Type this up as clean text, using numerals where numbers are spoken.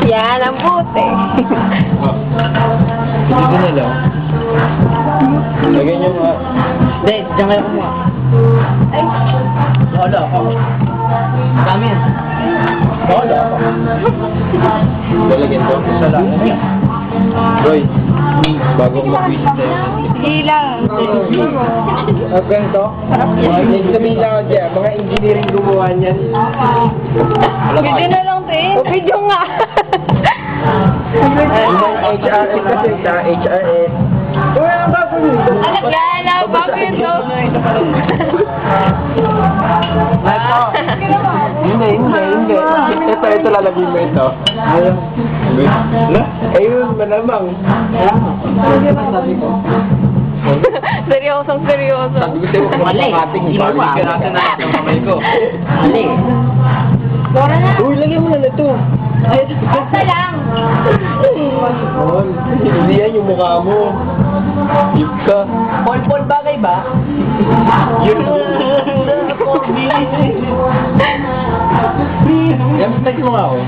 Yan ang buti. Dito na lang. Lagyan nyo nga. Hindi, diyan kayo kumuha. Ay, Wala ako. Dami yan. Wala ako. Lalagyan ko. Isa lang. Roy, bago ko mag-wish tayo. sige lang. Ang ganito? Sabihin lang ako dyan, mga engineering gumawa niyan. Video na lang, te. O, video nga. HRS kasi sa HRS. Uy, ang bago nito. Yan ang bago ito. Hindi. Ito lalagyan mo ito. Ayun, malamang. Seryosong seryoso. Sabi ko sa'yo, kung Mali. makating, Hindi mo balik pa. ka natin na yung kamay ko. Mali. Bora na. Uy, lagyan mo na ito. Basta lang. Hindi yan yung mukha mo. Yip ka. Pol-pol bagay ba? Yun. Yan, text mo nga ako.